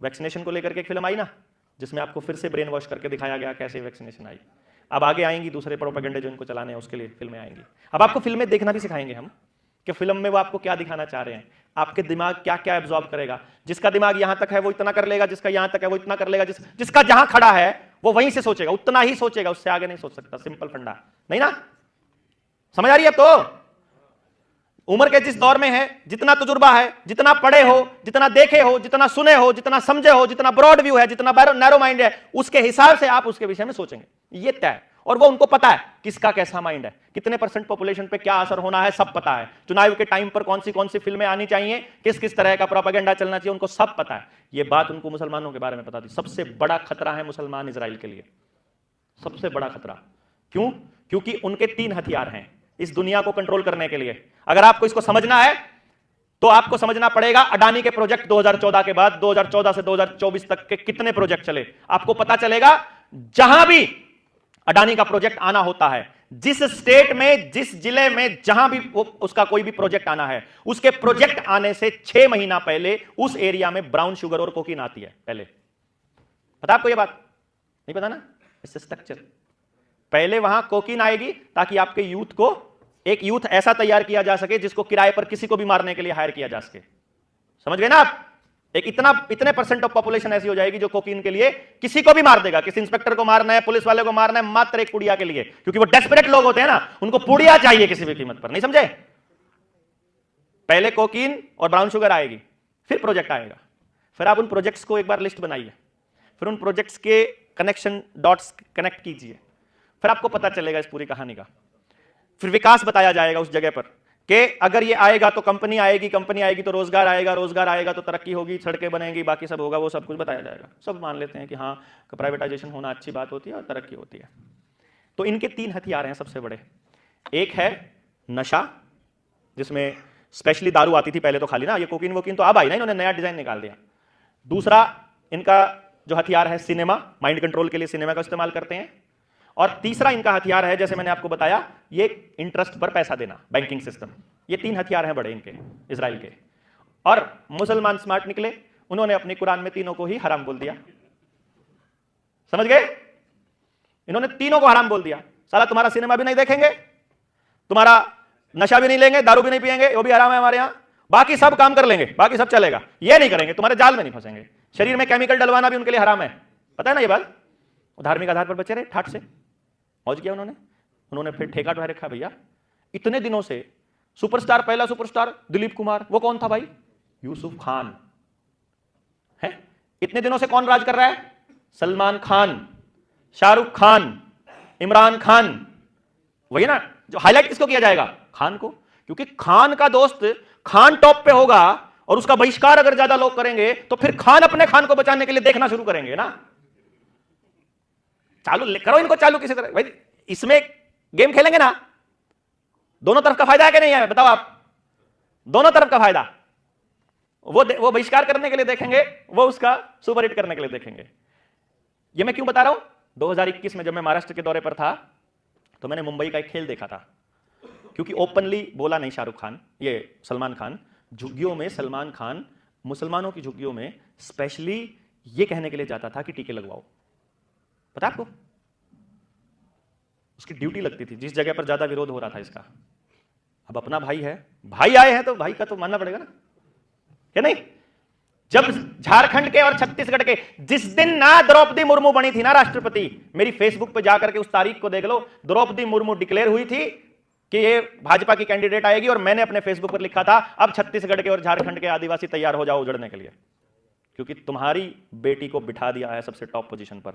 Vaccination को लेकर के एक फिल्म आई ना, जिसमें आपको फिर से ब्रेन वॉश करके दिखाया गया कैसे वैक्सीनेशन आई। अब आगे आएंगी दूसरे प्रोपेगेंडे जो इनको चलाने हैं, उसके लिए फिल्में आएंगी। अब आपको फिल्में देखना भी सिखाएंगे हम कि फिल्म में वो आपको क्या दिखाना चाह रहे हैं, आपके दिमाग क्या क्या एब्जॉर्ब करेगा। जिसका दिमाग यहां तक है वो इतना कर लेगा, जिसका यहां तक है वो इतना कर लेगा, जिसका जहां खड़ा है वो वहीं से सोचेगा, उतना ही सोचेगा, उससे आगे नहीं सोच सकता। सिंपल फंडा नहीं ना, समझ आ रही है? तो उम्र के जिस दौर में है, जितना तजुर्बा है, जितना पढ़े हो, जितना देखे हो, जितना सुने हो, जितना समझे हो, जितना ब्रॉड व्यू है, जितना नैरो माइंड है, उसके हिसाब से आप उसके विषय में सोचेंगे, ये तय है। और वो उनको पता है किसका कैसा माइंड है, कितने % पॉपुलेशन पे क्या असर होना है, सब पता है। चुनाव के टाइम पर कौन सी फिल्में आनी चाहिए, किस किस तरह का प्रोपेगेंडा चलना चाहिए, उनको सब पता है। ये बात उनको मुसलमानों के बारे में पता थी। सबसे बड़ा खतरा है मुसलमान इजराइल के लिए, सबसे बड़ा खतरा। क्यों? क्योंकि उनके 3 हथियार हैं इस दुनिया को कंट्रोल करने के लिए। अगर आपको इसको समझना है तो आपको समझना पड़ेगा अडानी के प्रोजेक्ट 2014 के बाद 2014 से 2024 तक के कितने प्रोजेक्ट चले। आपको पता चलेगा जहां भी अडानी का प्रोजेक्ट आना होता है, जिस स्टेट में, जिस जिले में, जहां भी उसका कोई भी प्रोजेक्ट आना है, उसके प्रोजेक्ट आने से 6 महीना पहले उस एरिया में ब्राउन शुगर और कोकीन आती है। पहले पता आपको, यह बात नहीं पता ना? इससे स्ट्रक्चर पहले वहां कोकीन आएगी ताकि आपके यूथ को, एक यूथ ऐसा तैयार किया जा सके जिसको किराए पर किसी को भी मारने के लिए हायर किया जा सके। समझ गए ना आप? एक इतने % ऑफ पॉपुलेशन ऐसी हो जाएगी जो कोकीन के लिए किसी को भी मार देगा। किसी इंस्पेक्टर को मारना है, पुलिस वाले को मारना है, मात्र एक पुड़िया के लिए, क्योंकि वो डेस्परेट लोग होते हैं ना, उनको पुड़िया चाहिए किसी भी कीमत पर। नहीं समझे? पहले कोकीन और ब्राउन शुगर आएगी, फिर प्रोजेक्ट आएगा। फिर आप उन प्रोजेक्ट्स को एक बार लिस्ट बनाइए, फिर उन प्रोजेक्ट्स के कनेक्शन डॉट्स कनेक्ट कीजिए, फिर आपको पता चलेगा इस पूरी कहानी का। फिर विकास बताया जाएगा उस जगह पर कि अगर ये आएगा तो कंपनी आएगी, कंपनी आएगी तो रोजगार आएगा, रोजगार आएगा तो तरक्की होगी, सड़कें बनेंगी, बाकी सब होगा, वो सब कुछ बताया जाएगा। सब मान लेते हैं कि हाँ, प्राइवेटाइजेशन होना अच्छी बात होती है और तरक्की होती है। तो इनके 3 हथियार हैं सबसे बड़े। एक है नशा, जिसमें स्पेशली दारू आती थी पहले तो खाली ना, ये कोकीन वोकीन तो अब आई ना, इन्होंने नया डिजाइन निकाल दिया। दूसरा इनका जो हथियार है सिनेमा, माइंड कंट्रोल के लिए सिनेमा का इस्तेमाल करते हैं। और तीसरा इनका हथियार है, जैसे मैंने आपको बताया, ये इंटरेस्ट पर पैसा देना, बैंकिंग सिस्टम। ये 3 हथियार हैं बड़े इनके, इजराइल के। और मुसलमान स्मार्ट निकले, उन्होंने अपनी कुरान में तीनों को ही हराम बोल दिया। समझ गए? इन्होंने तीनों को हराम बोल दिया। साला तुम्हारा सिनेमा भी नहीं देखेंगे, तुम्हारा नशा भी नहीं लेंगे, दारू भी नहीं पिएंगे, वो भी हराम है हमारे यहां, बाकी सब काम कर लेंगे, बाकी सब चलेगा, ये नहीं करेंगे, तुम्हारे जाल में नहीं फंसेंगे। शरीर में केमिकल डलवाना भी उनके लिए हराम है, पता है ना ये बात? धार्मिक आधार पर बचे रहे ठाठ से, मौज किया उन्होंने फिर ठेका उठा रखा। भैया इतने दिनों से सुपरस्टार, पहला सुपरस्टार दिलीप कुमार, वो कौन था भाई? यूसुफ खान है। इतने दिनों से कौन राज कर रहा है? सलमान खान, शाहरुख खान, इमरान खान। वही ना, जो हाईलाइट किसको किया जाएगा? खान को, क्योंकि खान का दोस्त खान टॉप पे होगा और उसका बहिष्कार अगर ज्यादा लोग करेंगे तो फिर खान अपने खान को बचाने के लिए देखना शुरू करेंगे ना। चालू करो इनको, चालू किसी तरह। भाई इसमें गेम खेलेंगे ना, दोनों तरफ का फायदा है कि नहीं है? बताओ आप, दोनों तरफ का फायदा। वो बहिष्कार करने के लिए देखेंगे, वो उसका सुपर हिट करने के लिए देखेंगे। ये मैं क्यों बता रहा हूं? 2021 में जब मैं महाराष्ट्र के दौरे पर था तो मैंने मुंबई का एक खेल देखा था, क्योंकि ओपनली बोला नहीं शाहरुख खान, ये सलमान खान, झुग्गियों में सलमान खान मुसलमानों की झुग्गियों में स्पेशली ये कहने के लिए जाता था कि टीके लगवाओ। पता आपको? उसकी ड्यूटी लगती थी जिस जगह पर ज्यादा विरोध हो रहा था इसका। अब अपना भाई है, भाई आए हैं तो भाई का तो मानना पड़ेगा ना, क्या नहीं? जब झारखंड के और छत्तीसगढ़ के, जिस दिन ना द्रौपदी मुर्मू बनी थी ना राष्ट्रपति, मेरी फेसबुक पे जाकर के उस तारीख को देख लो, द्रौपदी मुर्मू डिक्लेयर हुई थी कि ये भाजपा की कैंडिडेट आएगी, और मैंने अपने फेसबुक पर लिखा था अब छत्तीसगढ़ के और झारखंड के आदिवासी तैयार हो जाओ उजड़ने के लिए, क्योंकि तुम्हारी बेटी को बिठा दिया है सबसे टॉप पोजीशन पर।